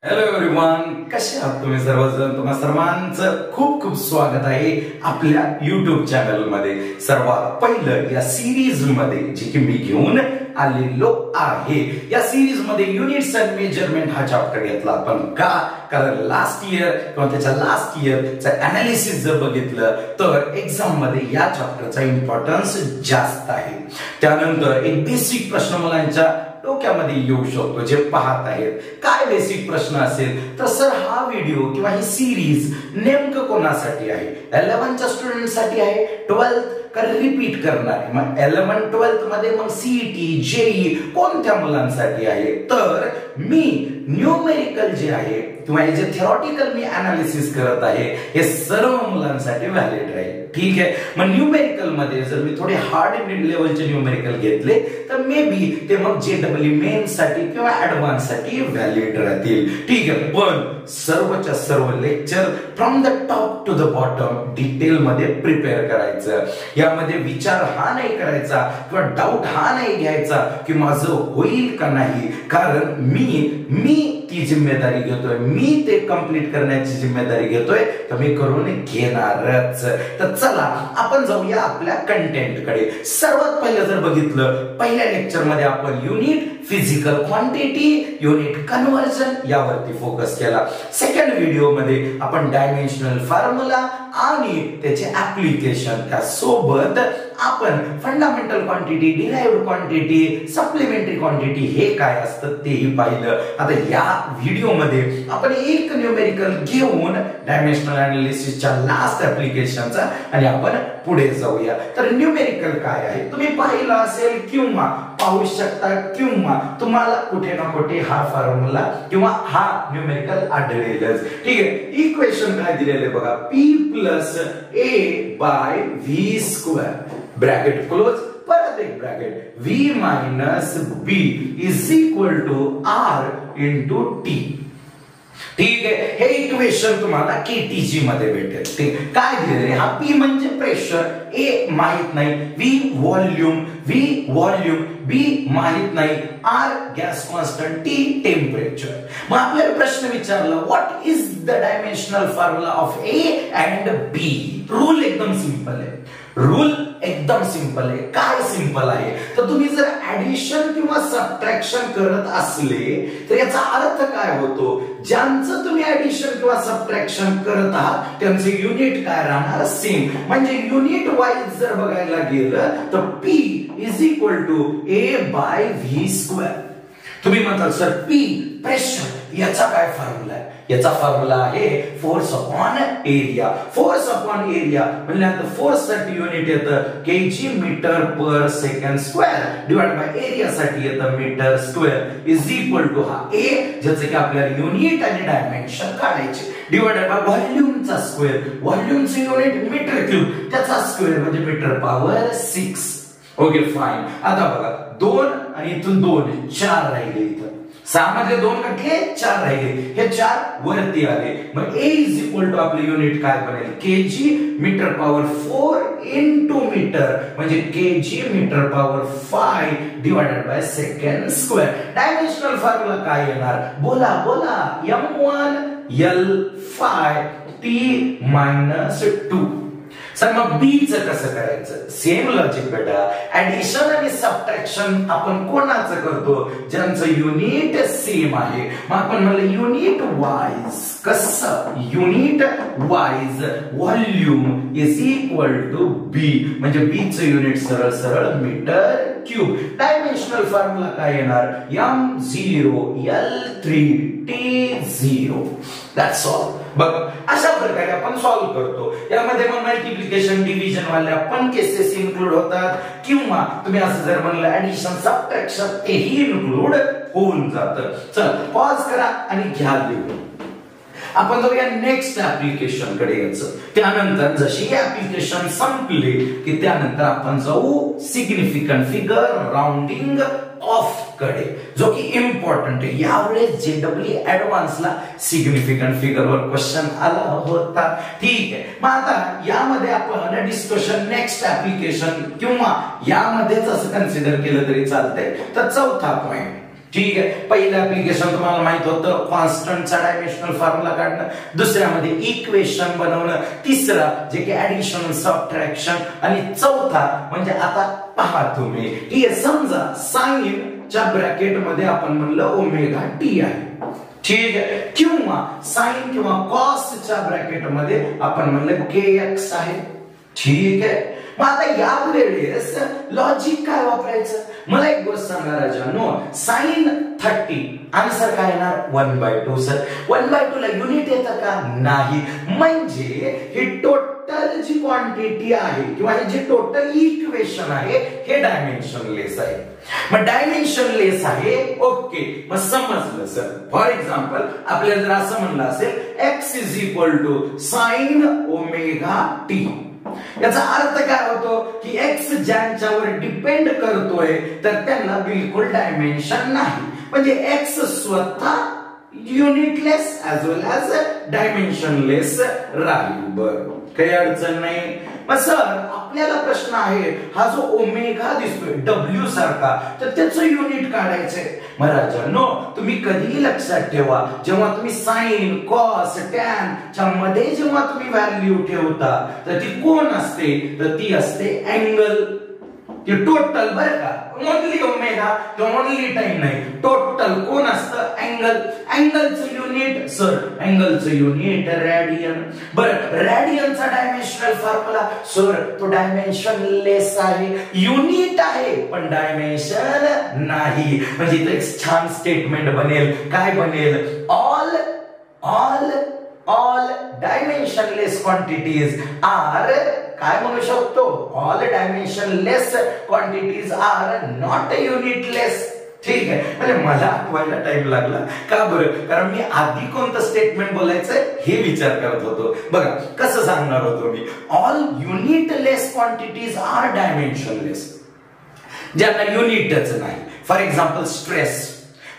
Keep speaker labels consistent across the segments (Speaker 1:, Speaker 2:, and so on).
Speaker 1: Hello everyone, कसे आहात तुम्ही सर्वजण? तुम्हा सर्वांचं खूप खूप स्वागत आहे आपल्या युट्यूब चॅनल मध्ये. सर्वात पहिलं या सिरीज मध्ये जे की मी घेऊन आलेलो आहे, या सिरीज मध्ये युनिट्स अँड मेजरमेंट हा चॅप्टर घेतला आपण. का? कारण लास्ट इयर किंवा त्याच्या लास्ट इयरचं अनालिसिस जर बघितलं तर एक्झाम मध्ये या चॅप्टरचा इम्पॉर्टन्स जास्त आहे. त्यानंतर एक बेसिक प्रश्न मुलांच्या डोक्यामध्ये येऊ शकतो जे पाहत आहेत. काय बेसिक प्रश्न असेल तर सर हा व्हिडिओ किंवा ही सिरीज नेमकं कोणासाठी आहे? 11च्या स्टुडंटसाठी आहे, 12th का रिपीट करणार? मग 11 12th मध्ये मग सीईटी जेई कोणत्या मुलांसाठी आहे? तर मी न्यूमेरिकल जे आहे किंवा हे जे थेरॉटिकल मी अनालिसिस करत आहे हे सर्व मुलांसाठी व्हॅलिड राहील. ठीक आहे. मग न्यूमेरिकल मध्ये जर मी थोडे हार्ड मिड लेवलचे न्यूमेरिकल घेतले तर मे बी ते मग जेडब्ल्यू मेन साठी किंवा ऍडव्हान्स साठी व्हॅलिड राहतील. ठीक आहे. पण सर्वच्या सर्व lecture from the top to the bottom detail मध्ये प्रिपेअर करायचं. यामध्ये विचार हा नाही करायचा किंवा डाऊट हा नाही घ्यायचा की माझं होईल का नाही, कारण मी ती जिम्मेदारी घेतोय, मी ते कंप्लीट करण्याची जिम्मेदारी घेतोय, तर मी करून घेणारच. तर चला आपण जाऊया आपल्या कंटेंट कडे. सर्वात पहिलं जर बघितलं, पहिल्या लेक्चर मध्ये आपण unit physical quantity, unit conversion यावरती फोकस केला. सेकंड व्हिडिओ मध्ये आपण डायमेन्शनल फॉर्म्युला आणि त्याचे ऍप्लिकेशन, त्यासोबत आपण fundamental quantity, derived quantity, supplementary quantity हे काय असतं तेही पाहिलं. आता या व्हिडिओ मध्ये आपण एक न्यूमेरिकल घेऊन डायमेन्शनल अनालिसिसच्या लास्ट ऍप्लिकेशनचा आणि आपण पुढे जाऊया. तर न्यूमेरिकल काय आहे तुम्ही पाहिलं असेल किंवा पाहू शकता किंवा तुम्हाला कुठे ना कुठे हा फॉर्म्युला किंवा हा न्यूमेरिकल आढळेलच. ठीक आहे. इक्वेशन काय दिलेले बघा, P plus A by V square, bracket close, परत एक bracket, V minus B is equal to R into T. ठीक आहे. हे इक्वेशन तुम्हाला केटीजी मध्ये भेटेल. ठीक, काय दिलेले? हा P म्हणजे प्रेशर, A माहित नाही, V व्हॉल्यूम, B माहित नाही, R gas constant, T temperature. मग आपल्याला प्रश्न विचारला what is the dimensional formula of A and B? Rule एकदम सिंपल आहे. काय सिंपल आहे? तर तुम्ही जर ऍडिशन किंवा सबट्रॅक्शन करत असले तर याचा अर्थ काय होतो? ज्यांचं तुम्ही ऍडिशन किंवा सबट्रॅक्शन करत आहात त्यांचे युनिट काय राहणार? सेम. म्हणजे युनिट वाईज जर बघायला गेलं तर P is equal to A by V square. तुम्ही म्हणताल सर P प्रेशर, याचा काय फॉर्म्युला आहे? याचा फॉर्म्युला आहे force upon area. Force upon area म्हणजे फोर्स साठी युनिट येतं KG metre per second square divide by area साठी येतं metre square is equal to हा A, ज्याचे की आपल्याला युनिट आणि डायमेन्शन काढायचे, डिवाइडेड बाय व्हॉल्यूमचा स्क्वेअर, व्हॉल्यूमचे युनिट मीटर क्यूब, त्याचा स्क्वेअर म्हणजे मीटर पॉवर 6. Okay fine. आता बघा 2 आणि इथून 2 4 राहिले, इथं 6 मध्ये 2 कटले, 4 राहिले, हे 4 वरती आले. मग A इज इक्वल टू आपले युनिट काय बनेल? KG metre power 4 into metre म्हणजे KG metre power 5 divided by second square. Dimensional formula काय येणार? बोला M1 L5 T minus 2. Sir मग B चं कसं करायचं? सेम लॉजिक बेटा. ऍडिशन आणि सबट्रॅक्शन आपण कोणाचं करतो? ज्यांचं युनिट सेम आहे. मग आपण म्हणलं युनिट वाईज. कसं? Unit wise volume is equal to B म्हणजे B चं युनिट सरळ मीटर क्यूब. डायमेन्शनल फॉर्म्युला काय येणार? M0 L3 T0. That's all. बघ अशा प्रकारे आपण सॉल्व्ह करतो. यामध्ये मग मल्टिप्लिकेशन, डिव्हिजन वाल्या पण केसेस इन्क्लूड होतात किंवा तुम्ही असं जर म्हणलं ऍडिशन सबट्रॅक्शन तेही इन्क्लूड होऊन जातं. चल पॉज करा आणि घ्या लिहून. आपण जाऊया नेक्स्ट ऍप्लिकेशन कडे यायचं. त्यानंतर जशी ऍप्लिकेशन संपली की त्यानंतर आपण जाऊ सिग्निफिकंट फिगर, राउंडिंग ऑफ कडे, जो की इम्पॉर्टंट आहे. यावेळेस जेडब्ल्यू ऍडव्हान्सला सिग्निफिकंट फिगर वर क्वेश्चन आला होता. ठीक आहे. मग आता यामध्ये आपण डिस्कशन नेक्स्ट ऍप्लिकेशन किंवा यामध्येच असं कन्सिडर केलं तरी चालतंय. तर चौथा पॉइंट ठीक आहे. पहिलं ऍप्लिकेशन तुम्हाला माहित होतं कॉन्स्टंटचा डायमेन्शनल फॉर्म्युला काढणं, दुसऱ्यामध्ये इक्वेशन बनवणं, तिसरा जे की ऍडिशन सबट्रॅक्शन, आणि चौथा म्हणजे आता पहा तुम्ही की समजा साइन च्या ब्रॅकेट मध्ये आपण म्हणलं ओमेगा टी आहे, ठीक आहे, किंवा साइन किंवा कॉस च्या ब्रॅकेट मध्ये आपण म्हणलं के एक्स आहे, ठीक आहे. मग आता या वेळेस लॉजिक काय वापरायचं? मला एक गोष्ट सांगा राजांनो, साइन 30 आन्सर काय येणार 1/2. सर 1/2 ला युनिट येतं का? नाही. म्हणजे ही टोटल जी क्वांटिटी आहे किंवा हे जे टोटल इक्वेशन आहे हे डायमेन्शनलेस आहे. मग डायमेन्शनलेस आहे, ओके, मग समजलं सर. फॉर एक्झाम्पल आपल्याला जर असं म्हणलं असेल x = sin ओमेगा टी, याचा अर्थ काय होतो की x ज्यांच्यावर डिपेंड करतोय तर त्यांना बिलकुल डायमेन्शन नाही, म्हणजे x स्वतः युनिटलेस ऍज वेल ऍज डायमेन्शनलेस राहील. बरं, काही अडचण नाही. मग सर आपल्याला प्रश्न आहे, हा जो ओमेगा दिसतोय W सारखा, तर त्याचं युनिट काढायचंय. मग राजांनो तुम्ही कधीही लक्षात ठेवा, जेव्हा तुम्ही साइन कॉस टॅन च्या मध्ये जेव्हा तुम्ही व्हॅल्यू ठेवता तर ती कोण असते? तर ती असते अँगल. टोटल बरं का, ओनली ओमेगा किंवा ओनली टाइम नाही, टोटल कोण असतं? अँगल. अँगलचं युनिट सर, अँगलचं युनिट रॅडियन. बरं, रॅडियनचा डायमेन्शनल फॉर्म्युला सर तो डायमेन्शनलेस आहे, युनिट आहे पण डायमेन्शन नाही. म्हणजे इथे एक छान स्टेटमेंट बनेल, काय बनेल? ऑल डायमेन्शनलेस क्वांटिटीज आर, काय म्हणू शकतो? All dimensionless quantities are not unitless. ठीक आहे, म्हणजे मला आठवायला टाइम लागला का बरं? कारण मी आधी कोणतं स्टेटमेंट बोलायचंय हे विचार करत होतो. बघा कसं सांगणार होतो मी, all unitless quantities are dimensionless, ज्यांना युनिटच नाही. For example stress,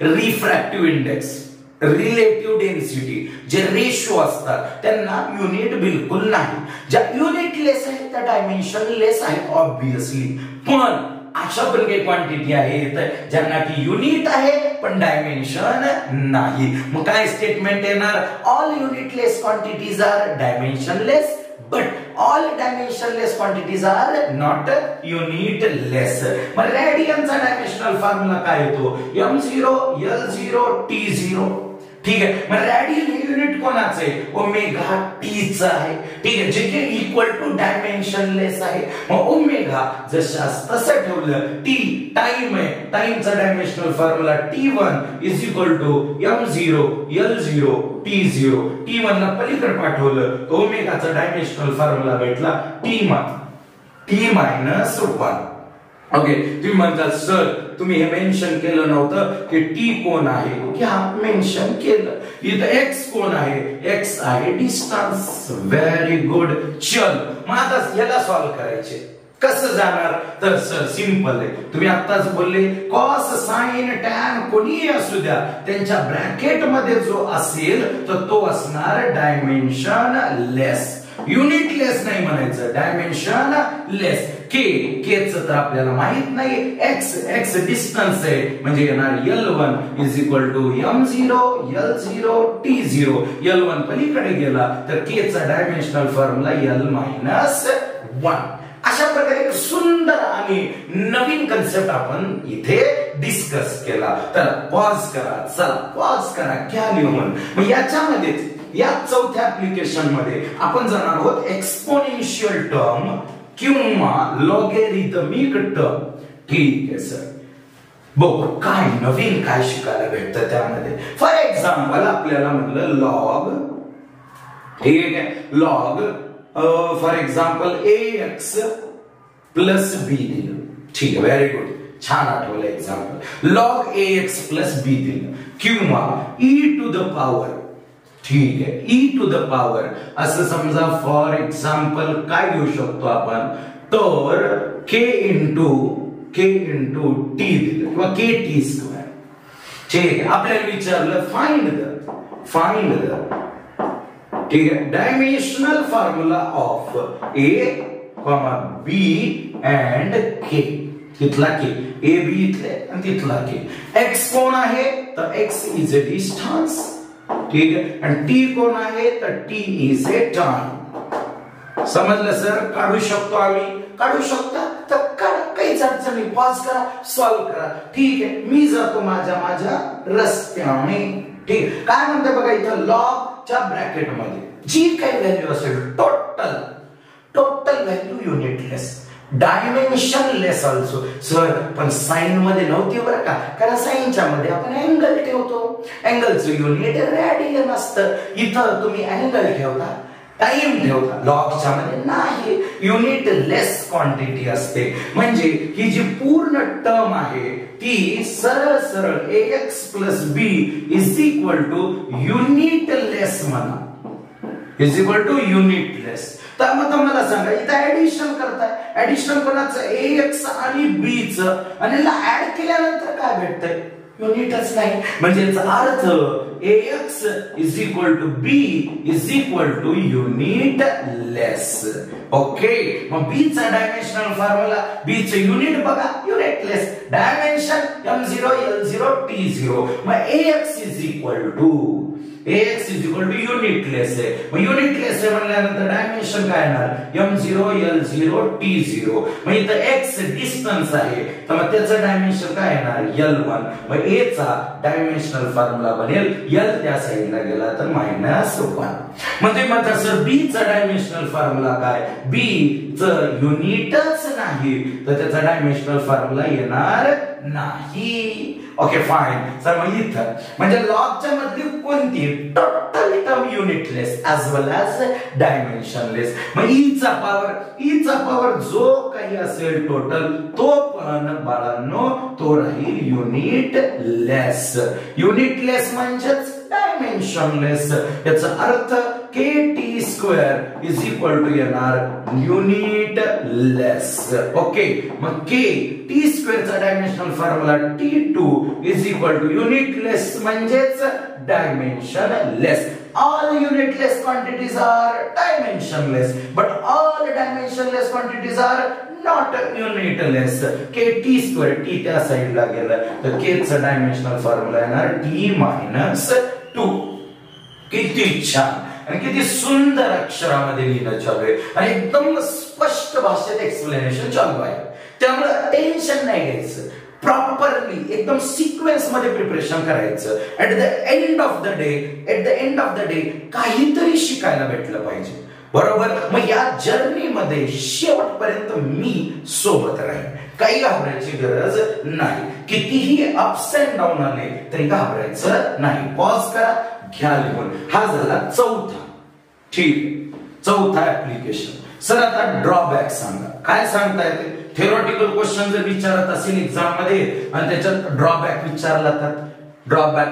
Speaker 1: refractive index, relative density, जे रेशो असतात त्यांना युनिट बिलकुल नाही. ज्या युनिटलेस आहेत त्या डायमेन्शनलेस आहेत ऑब्विसली. पण अशा पण काही क्वांटिटी आहेत ज्यांना की युनिट आहे पण डायमेन्शन नाही. मग काय स्टेटमेंट येणार? All unitless quantities are dimensionless but all dimensionless quantities are not unitless. मग रेडियनचा डायमेन्शनल फॉर्म्युला काय येतो? m0 l0 t0. ठीक आहे, मग रेडियन हे युनिट कोणाचं आहे? ओमेगा टी चं आहे. ठीक आहे, जे की इक्वल टू डायमेन्शनलेस आहे. मग ओमेगा जशास तसं ठेवलं, टी टाइम आहे, टाइमचा dimensional formula t1 = m0 l0 t0. t1 ला पलीकडे पाठवलं ओमेगाचा डायमेन्शनल फॉर्म्युला भेटला t-1. ओके, तुम्ही म्हणतात सर तुम्ही हे मेन्शन केलं नव्हतं की टी कोण आहे, की हा मेन्शन केलं. इथं x कोण आहे? x आहे डिस्टन्स. Very good. चल मग आता ह्याला सॉल्व्ह करायचे. कसं जाणार? तर सर सिंपल आहे, तुम्ही आत्ताच बोलले कॉस साइन टॅन कोणीही असू द्या, त्यांच्या ब्रॅकेट मध्ये जो असेल तर तो असणार डायमेन्शनलेस. युनिटलेस नाही म्हणायचं, डायमेन्शनलेस. के च तर आपल्याला माहित नाही, x डिस्टन्स आहे म्हणजे येणार l1 = m0 l0 t0. l1 पलीकडे गेला तर k चा डायमेन्शनल फॉर्म्युला l-1. अशा प्रकारे एक सुंदर आणि नवीन कन्सेप्ट आपण इथे डिस्कस केला. तर पॉज करा, चला पॉज करा, घ्या लिहून. मग याच्यामध्ये या चौथ्या ऍप्लिकेशन मध्ये आपण जाणार आहोत एक्सपोनेन्शियल टर्म किंवा लॉगॅरिथमिक टर्म. ठीक आहे सर, बघू काय नवीन काय शिकायला भेटतं त्यामध्ये. फॉर एक्झाम्पल आपल्याला म्हटलं लॉग, ठीक आहे, log for example ax plus b दिलं. ठीक आहे, व्हेरी गुड, छान आठवलं example. Log ax plus b दिलं किंवा e टू द पॉवर. ठीक आहे, e टू द पॉवर असं समजा. फॉर एक्झाम्पल काय घेऊ शकतो आपण? तर k इंटू टी दिलं किंवा kt². ठीक आहे, आपल्याला विचारलं फाइंड द ठीक आहे dimensional formula of a, b and k. तिथला के, ए बी इथले आणि तिथला के. एक्स कोण आहे तर एक्स इज अ डिस्टन्स, ठीक आहे. आणि टी कोण आहे तर टी इज ए टाइम. समजलं सर? काढू शकतो आम्ही, काढू शकता तर काढा, काहीच अडचण नाही. पॉज करा, सॉल्व्ह करा, ठीक आहे. मी जातो माझ्या रस्त्याने, ठीक. काय म्हणते बघा इथं, लॉगच्या ब्रॅकेट मध्ये जी काही व्हॅल्यू असेल total value unitless, dimensionless also. Sir पण साइन मध्ये नव्हती बरं का, कारण साइनच्या मध्ये आपण अँगल ठेवतो, अँगलचं युनिट रेडियन असतं. इथं तुम्ही अँगल ठेवता, टाइम ठेवता, लॉगच्या मध्ये नाही, युनिट लेस क्वांटिटी असते. म्हणजे ही जी पूर्ण टर्म आहे ती सरळ ax plus b is equal to unitless म्हणा, is equal to unitless. तर मग मला सांगा इथं ऍडिशन करताय, ऍडिशन कोणाचं, ax आणि b च, आणि याला ऍड केल्यानंतर काय भेटतंय, युनिटच नाही. म्हणजे याचा अर्थ ax is equal to b is equal to unitless. Okay. मग b चा डायमेन्शनल फॉर्म्युला, b चे युनिट बघा, unitless, dimension m0 l0 t0. मग ax is equal to unitless आहे. मग युनिटलेस आहे म्हणल्यानंतर डायमेन्शन काय येणार, m0 l0 t0. मग इथं x डिस्टन्स आहे तर मग त्याचं डायमेन्शन काय येणार, l1. मग a चा डायमेन्शनल फॉर्म्युला बनेल l त्या साइडला गेला तर -1. म्हणजे मग सर b चा डायमेन्शनल फॉर्म्युला काय, b चं युनिटच नाही तर त्याचा डायमेन्शनल फॉर्म्युला येणार नाही. Okay fine. सर मग इथं म्हणजे लॉगच्या मधली कोणती टोटल टर्म युनिटलेस ऍज वेल ऍज डायमेन्शनलेस. मग ई चा पॉवर जो काही असेल टोटल तो पण बाळांनो तो राहील युनिटलेस. युनिटलेस म्हणजेच डायमेन्शनलेस. याचा अर्थ kt² इज इक्वल टू येणार युनिटलेस. ओके. मग kt² चा dimensional formula t2 is equal to unitless म्हणजेच dimensionless. All unitless quantities are dimensionless, but all dimensionless quantities are not unitless. kt² t त्या साइडला गेलं तर k चा डायमेन्शनल फॉर्म्युला येणार t-2. किती छान आणि किती सुंदर अक्षरामध्ये लिहिणं चालू आहे आणि एकदम स्पष्ट भाषेत एक्सप्लेनेशन चालू आहे. त्यामुळे टेन्शन नाही घ्यायचं, प्रॉपरली एकदम सिक्वेन्स मध्ये प्रिपरेशन करायचं. At the end of the day काहीतरी शिकायला भेटलं पाहिजे, बरोबर. मग या जर्नी मध्ये शेवटपर्यंत मी सोबत राहीन, काही घाबरायची गरज नाही. कितीही अप्स अँड डाऊन आले तरी घाबरायचं नाही. पॉज करा, घ्या लिहून. हा झाला चौथा, ठीक, चौथा ऍप्लिकेशन. सर आता ड्रॉबॅक सांगा, काय सांगता येते. थेरोटिकल क्वेश्चन जर विचारत असेल एक्झाम मध्ये आणि त्याच्यात ड्रॉबॅक विचारला तर ड्रॉबॅक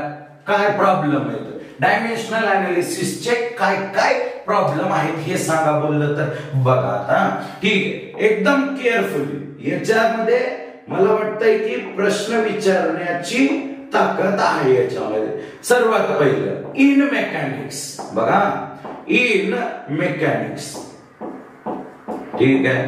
Speaker 1: काय प्रॉब्लेम येतो, डायमेन्शनल अनालिसिसचे काय काय प्रॉब्लेम आहेत हे सांगा बोललं तर. बघा आता, ठीक आहे, एकदम केअरफुली याच्यामध्ये मला वाटतंय की प्रश्न विचारण्याची ताकद आहे याच्यामध्ये. सर्वात पहिलं इन मेकॅनिक्स बघा, इन मेकॅनिक्स, ठीक आहे,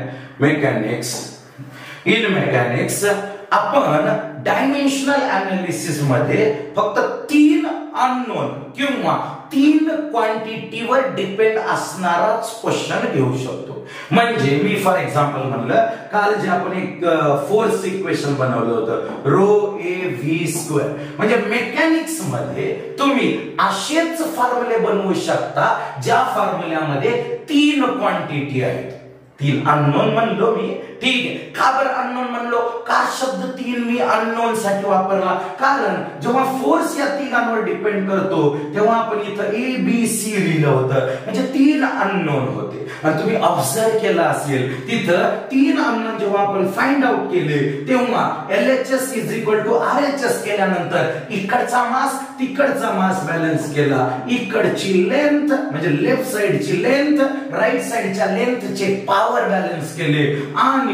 Speaker 1: इन मेकॅनिक्स आपण डायमेन्शनल अनालिसिस मध्ये फक्त 3 अननोन किंवा 3 क्वांटिटीवर डिपेंड असणाराच क्वेश्चन घेऊ शकतो. म्हणजे मी फॉर एक्झाम्पल म्हणलं, काल जे आपण एक फोर्स इक्वेशन बनवलं होतं ρ(a)v², म्हणजे मेकॅनिक्स मध्ये तुम्ही असेच फॉर्म्युले बनवू शकता ज्या फॉर्म्युल्यामध्ये 3 क्वांटिटी आहेत. 3 अननोन म्हणलो मी, ठीक आहे. का बरं अननोन म्हणलो, का शब्द 3 मी अननोन साठी वापरला, कारण जेव्हा फोर्स या 3 डिपेंड करतो तेव्हा आपण इथं ABC लिहिलं होतं, म्हणजे 3 अननोन होते. आणि तुम्ही ऑब्झर्व केला असेल तिथं 3 अननोन जेव्हा आपण फाइंड आउट केले तेव्हा LHS is equal to RHS केल्यानंतर इकडचा मास तिकडचा मास बॅलन्स केला, इकडची लेंथ म्हणजे लेफ्ट साइडची लेंथ राईट साइडच्या लेंथचे पॉवर बॅलन्स केले आणि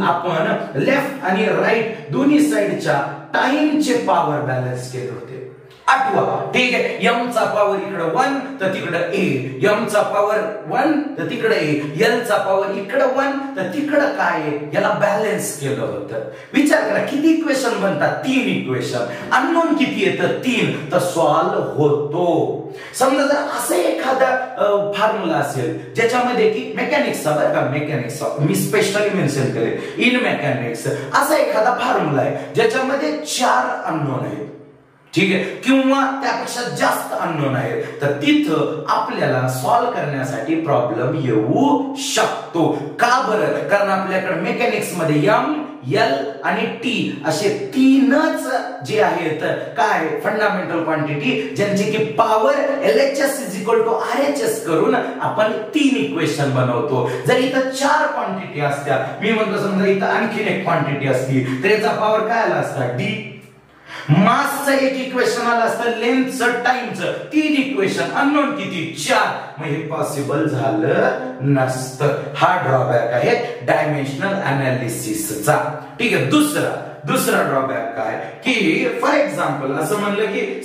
Speaker 1: आपण लेफ्ट आणि राईट दोन्ही साइडच्या टाइमचे पॉवर बॅलन्स केले होते. आठवा, ठीक आहे. m चा पॉवर इकडे 1 तर तिकडे a, m चा पॉवर 1 तर तिकडे a, l चा पॉवर इकडे 1 तर तिकडे काय आहे, याला बॅलन्स केलं होतं. विचार करा किती इक्वेशन बनतात, 3 इक्वेशन. अननोन किती येतं, 3, तर सॉल्व्ह होतो. समजा जर असं एखादा फॉर्म्युला असेल ज्याच्यामध्ये की मेकॅनिक्सचा, बरं का, मेकॅनिक्सचा मी स्पेशली मेन्शन करेन, इन मेकॅनिक्स असा एखादा फॉर्म्युला आहे ज्याच्यामध्ये 4 अननोन आहेत, ठीक आहे, किंवा त्यापेक्षा जास्त अननोन आहे, तर तिथं आपल्याला सॉल्व्ह करण्यासाठी प्रॉब्लेम येऊ शकतो. का बरं, कारण आपल्याकडे मेकॅनिक्स मध्ये m, l आणि t असे 3च जे आहेत काय फंडामेंटल क्वांटिटी, ज्यांची की पॉवर LHS = RHS करून आपण 3 इक्वेशन बनवतो. जर इथं 4 क्वांटिटी असत्या, मी म्हणतो समजा इथं आणखीन एक क्वांटिटी असती, तर याचा पॉवर काय आला असता, d. मासचं एक इक्वेशन आलं असतं, लेंथचं, टाइमचं, 3 इक्वेशन, अननोन किती, 4. मग हे पॉसिबल झालं नसतं. हा ड्रॉबॅक आहे डायमेन्शनल अनालिसिसचा, ठीक आहे. दुसरा ड्रॉबॅक काय की फॉर एक्झाम्पल असं म्हणलं की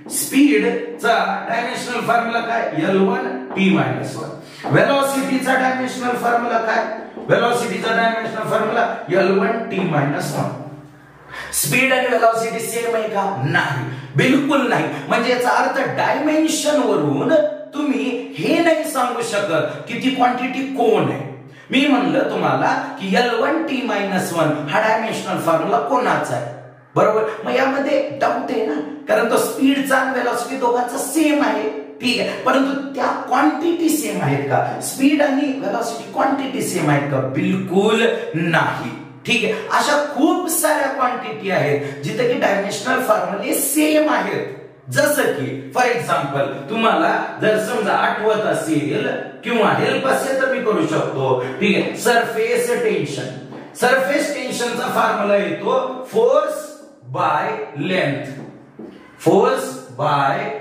Speaker 1: स्पीडचा डायमेन्शनल फॉर्म्युला काय, L1t-1. वेलोसिटीचा डायमेन्शनल फॉर्म्युला काय, वेलोसिटीचा डायमेन्शनल फॉर्म्युला L1t-1. स्पीड आणि वेलोसिटी सेम आहे का, नाही, बिलकुल नाही. म्हणजे याचा अर्थ डायमेन्शन वरून तुम्ही हे नाही सांगू शकत की ती क्वांटिटी कोण आहे. मी म्हणलं तुम्हाला की L1t-1 हा डायमेन्शनल फॉर्म्युला कोणाचा आहे, बरोबर. मग यामध्ये डाऊट आहे ना, कारण तो स्पीडचा आणि वेलोसिटी दोघांचा सेम आहे, ठीक आहे, परंतु त्या क्वांटिटी सेम आहेत का, स्पीड आणि वेलोसिटी क्वांटिटी सेम आहेत का, बिलकुल नाही, ठीक आहे. अशा खूप साऱ्या क्वांटिटी आहेत जिथे की डायमेन्शनल फॉर्म्युले सेम आहेत. जसं की फॉर एक्झाम्पल तुम्हाला जर समजा आठवत असेल किंवा हेल्प असेल तर मी करू शकतो, ठीक आहे. सरफेस टेन्शनचा फॉर्म्युला येतो फोर्स बाय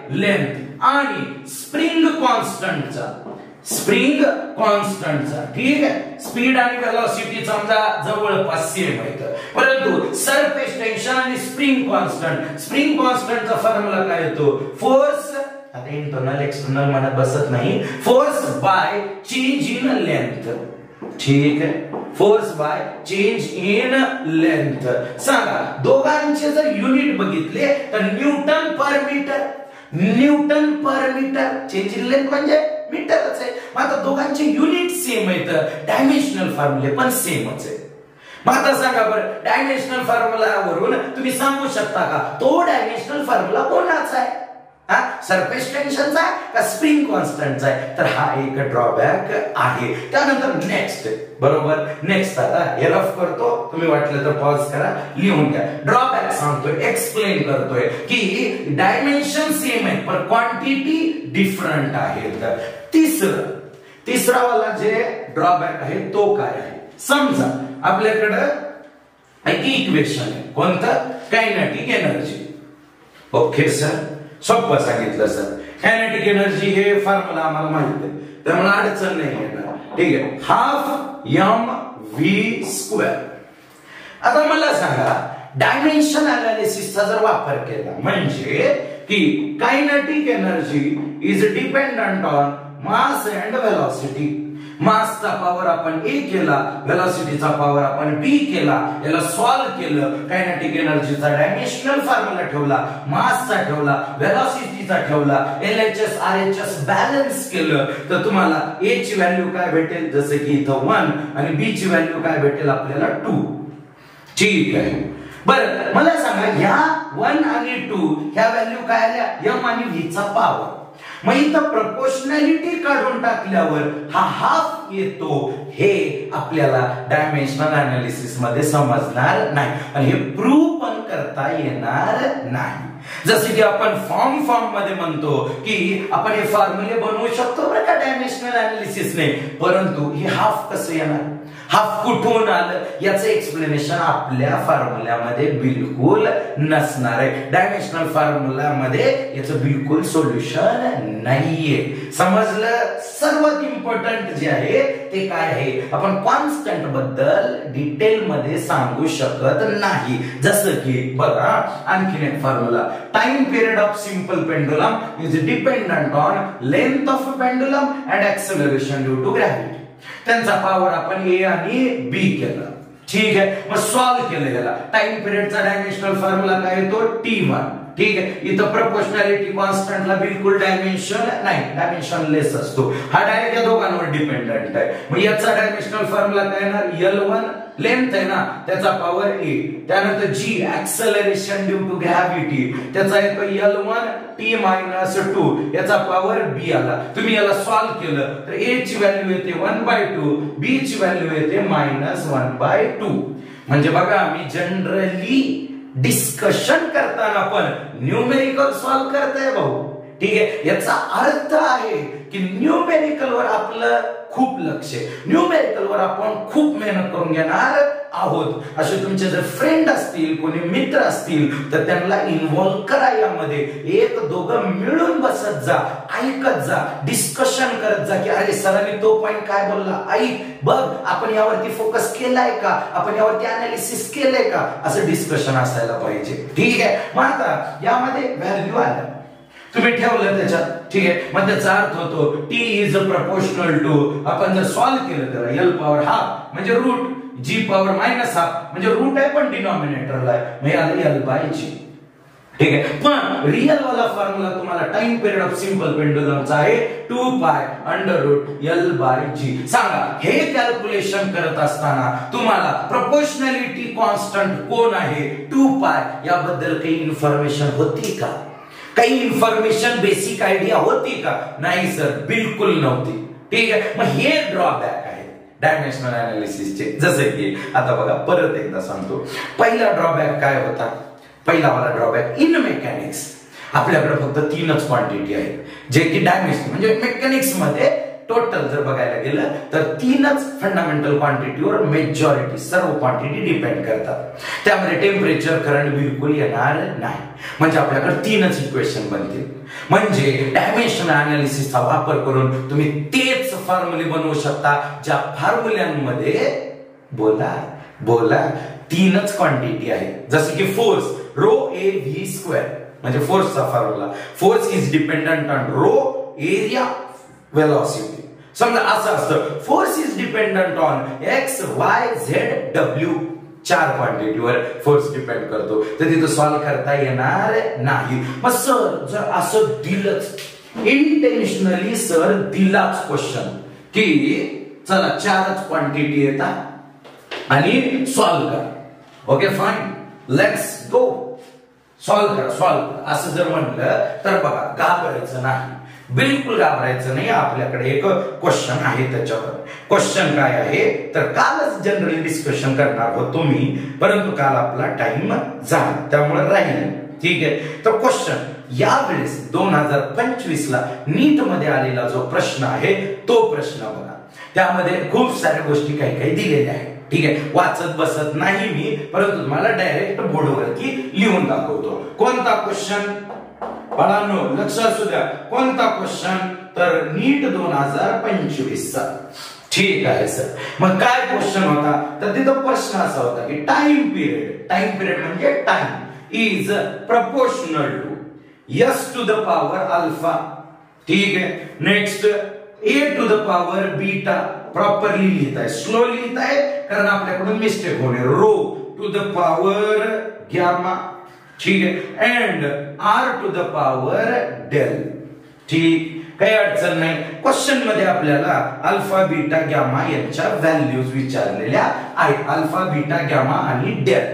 Speaker 1: लेंथ आणि स्प्रिंग कॉन्स्टंटचा, ठीक आहे. स्पीड आणि वेलोसिटी समजा जवळपास सेम आहेत, परंतु सरफेस टेन्शन आणि स्प्रिंग कॉन्स्टंटचा फॉर्म्युला काय येतो, फोर्स, आता इंटरनल एक्सटर्नल म्हणत बसत नाही, force by change in length, ठीक आहे. Force by change in length. सांगा दोघांचे जर युनिट बघितले तर newton per metre, change in length म्हणजे मीटरच आहे. मग आता दोघांचे युनिट सेम आहेत, डायमेन्शनल फॉर्म्युले पण सेमच आहे. मग आता सांगा बरं, डायमेन्शनल फॉर्म्युला वरून तुम्ही सांगू शकता का तो डायमेन्शनल फॉर्म्युला कोणाचा आहे, सरफेस टेन्शनचा आहे का स्प्रिंग कॉन्स्टंटचा आहे. तर हा एक ड्रॉबॅक आहे. त्यानंतर नेक्स्ट, बरोबर, नेक्स्ट आता हे रफ करतो, तुम्ही वाटलं तर पॉज करा, लिहून घ्या. ड्रॉबॅक सांगतोय, एक्सप्लेन करतोय की डायमेन्शन सेम आहे पण क्वांटिटी डिफरंट आहेत. तिसरा वाला जे ड्रॉबॅक आहे तो काय आहे, समजा आपल्याकडे एक इक्वेशन आहे, कोणतं, कायनेटिक एनर्जी. ओके सर, सोपं सांगितलं सर. कायनेटिक एनर्जी हे फॉर्म्युला आम्हाला माहित आहे, त्यामुळे अडचण नाही येणार, ठीक आहे. 12 mv². आता मला सांगा डायमेन्शन अनालिसिसचा जर वापर केला म्हणजे की kinetic energy is dependent on mass and velocity. मासचा पॉवर आपण A केला, वेलोसिटीचा पॉवर आपण B केला, याला सॉल्व्ह केलं, कायनेटिक एनर्जीचा डायमेन्शनल फॉर्म्युला ठेवला, मासचा ठेवला, वेलोसिटीचा ठेवला, LHS RHS बॅलन्स केलं, तर तुम्हाला A ची व्हॅल्यू काय भेटेल, जसे की इथं 1 आणि B ची व्हॅल्यू काय भेटेल आपल्याला 2, ठीक आहे. बरं मला सांगा ह्या 1 आणि 2 ह्या व्हॅल्यू काय आल्या, m आणि v चा पॉवर. मग इथं प्रपोर्शनॅलिटी काढून टाकल्यावर हा हाफ येतो, हे आपल्याला डायमेन्शनल अनालिसिस मध्ये समजणार नाही आणि हे प्रूव्ह पण करता येणार नाही. जसे की आपण फॉर्म मध्ये म्हणतो की आपण हे फॉर्म्युले बनवू शकतो बरं का डायमेन्शनल अनालिसिसने, परंतु हे हाफ कसं येणार, हाफ कुठून आलं याचं एक्सप्लेनेशन आपल्या फॉर्म्युल्यामध्ये बिलकुल नसणार आहे. डायमेन्शनल फॉर्म्युल्यामध्ये याचं बिलकुल सोल्युशन नाहीये. समजलं? सर्वात इम्पॉर्टंट जे आहे ते काय आहे, आपण कॉन्स्टंट बद्दल डिटेल मध्ये सांगू शकत नाही. जसं की बघा आणखीन एक formula, time period of simple pendulum is dependent on length of pendulum and acceleration due to gravity. त्यांचा पॉवर आपण ए आणि बी केला. ठीक आहे, मग सॉल्व्ह केलं गेला. टाइम पिरियडचा डायमेन्शनल फॉर्म्युला काय येतो, T1. ठीक आहे, इथं प्रोपोर्शनॅलिटी कॉन्स्टंटला बिलकुल डायमेन्शन नाही, डायमेन्शन लेस असतो. हा डायरेक्ट या दोघांवर डिपेंडंट आहे. मग याचा डायमेन्शनल फॉर्म्युला काय येणार, L1 लेंथ आहे ना त्याचा पॉवर ए, त्यानंतर G acceleration due to gravity त्याचा येतो L1 T-2 याचा पॉवर बी आला. तुम्ही याला सॉल्व्ह केलं तर ए ची व्हॅल्यू येते 1/2, बी ची व्हॅल्यू येते -1/2. म्हणजे बघा मी जनरली डिस्कशन करताना पण न्यूमेरिकल सॉल्व्ह करताय भाऊ. ठीक आहे, याचा अर्थ आहे की न्यूमेरिकल वर आपलं खूप लक्ष आहे, न्यूमेरिकल वर आपण खूप मेहनत करून घेणार आहोत. असे तुमचे जर फ्रेंड असतील, कोणी मित्र असतील तर त्यांना इन्व्हॉल्व करा यामध्ये. एक दोघं मिळून बसत जा, ऐकत जा, डिस्कशन करत जा की अरे सरांनी तो पॉइंट काय बोलला, ऐक बघ आपण यावरती फोकस केलाय का, आपण यावरती अनालिसिस केलंय का, असं डिस्कशन असायला पाहिजे. ठीक आहे, मग आता यामध्ये व्हॅल्यू आल्या तुम्ही ठेवलं त्याच्यात. ठीक आहे, मग त्याचा अर्थ होतो T इज प्रपोर्शनल टू, आपण जर सॉल्व्ह केलं त्याला L पॉवर हाफ म्हणजे रूट, G पॉवर -1/2 म्हणजे रूट आहे पण डिनॉमिनेटरला आहे, मग याला L/G. ठीक आहे, पण रियल वाला फॉर्म्युला तुम्हाला टाइम पिरियड ऑफ सिंपल पेंडुलमचा आहे 2π√L/G. सांगा हे कॅल्क्युलेशन करत असताना तुम्हाला प्रोपोर्शनॅलिटी कॉन्स्टंट कोण आहे 2π याबद्दल काही इन्फॉर्मेशन होती का, काही इन्फॉर्मेशन बेसिक आयडिया होती का? नाही सर, बिलकुल नव्हती. ठीक आहे, मग हे ड्रॉबॅक आहे डायमेन्शनल अनालिसिसचे. जसे की आता बघा परत एकदा सांगतो, पहिला ड्रॉबॅक काय होता, पहिला वाला ड्रॉबॅक इन मेकॅनिक्स आपल्याकडे फक्त 3च क्वांटिटी आहेत जे की डायमेन्शन म्हणजे मेकॅनिक्स मध्ये टोटल जर बघायला गेलं तर 3च फंडामेंटल क्वांटिटीवर मेजॉरिटी सर्व क्वांटिटी डिपेंड करतात. त्यामध्ये टेम्परेचर करंट बिलकुल येणार नाही. म्हणजे आपल्याकडे 3च इक्वेशन बनतील. म्हणजे डायमेन्शनल अनालिसिसचा वापर करून तुम्ही तेच फॉर्म्युले बनवू शकता ज्या फॉर्म्युल्यांमध्ये बोला 3च क्वांटिटी आहे. जसे की फोर्स ρ(a)v², म्हणजे फोर्सचा formula, force is dependent on rho area velocity. समजा असं असतं, force is dependent on x y z w, 4 क्वांटिटीवर फोर्स डिपेंड करतो. तर तिथं सॉल्व्ह करता येणार नाही. मग सर जर असं दिलंच, इंटेन्शनली सर दिलाच क्वेश्चन की चला 4च क्वांटिटी येतात आणि सॉल्व्ह करा. Okay fine, let's go, solve करा. असं जर म्हटलं तर बघा घाबरायचं नाही, बिलकुल घाबरायचं नाही. आपल्याकडे एक क्वेश्चन आहे त्याच्यावर. क्वेश्चन काय आहे तर कालच जनरली डिस्कशन करणार होतो मी, परंतु काल आपला टाइम झाला त्यामुळे राहील. ठीक आहे, तर क्वेश्चन यावेळेस 2025 ला नीट मध्ये आलेला जो प्रश्न आहे तो प्रश्न बघा. त्यामध्ये खूप साऱ्या गोष्टी काही दिलेल्या आहेत. ठीक आहे, वाचत बसत नाही मी, परंतु तुम्हाला डायरेक्ट बोर्डवरती लिहून दाखवतो. कोणता क्वेश्चन बाळांनो लक्ष असू द्या, कोणता क्वेश्चन तर नीट 2025 चा. ठीक आहे सर, मग काय क्वेश्चन होता तर तिथं प्रश्न असा होता की टाइम पिरियड म्हणजे time is proportional to s⁴ ठीक आहे, नेक्स्ट a⁴ प्रॉपरली लिहिताय, स्लो लिहिताय कारण आपल्याकडून मिस्टेक होणे, ρ⁴ ठीक आहे, अँड r⁴ ठीक, काही अडचण नाही. क्वेश्चन मध्ये आपल्याला अल्फा बीटा गॅमा यांच्या व्हॅल्यूज विचारलेल्या आहेत. अल्फा बीटा गॅमा आणि डेल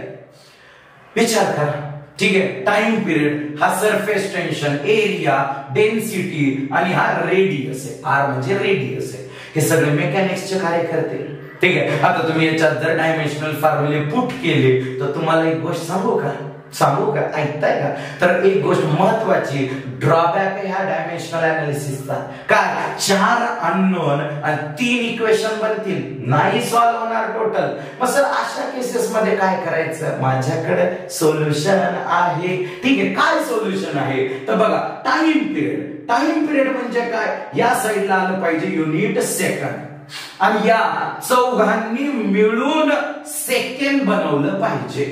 Speaker 1: विचार करा. ठीक आहे, टाइम पिरियड हा सरफेस टेन्शन, एरिया, डेन्सिटी आणि हा रेडियस आहे. आर म्हणजे रेडियस आहे. हे सगळे मेकॅनिक्सचे कार्य करतील. ठीक आहे, आता तुम्ही याच्यात जर डायमेन्शनल फॉर्म्युले पुट केले तर तुम्हाला एक गोष्ट सांगू का, सांगू का, ऐकताय का? तर एक गोष्ट महत्वाची ड्रॉबॅक ह्या डायमेन्शनल अनालिसिसचा काय, 4 अननोन आणि 3 इक्वेशन बनतील, नाही सॉल्व्ह होणार टोटल. मग सर अशा केसेस मध्ये काय करायचं? माझ्याकडे सोल्युशन आहे. ठीक आहे, काय सोल्युशन आहे? तर बघा, टाइम पिरियड. टाइम पिरियड म्हणजे काय? या साईडला आलं पाहिजे युनिट सेकंड आणि या चौघांनी मिळून सेकंड बनवलं पाहिजे.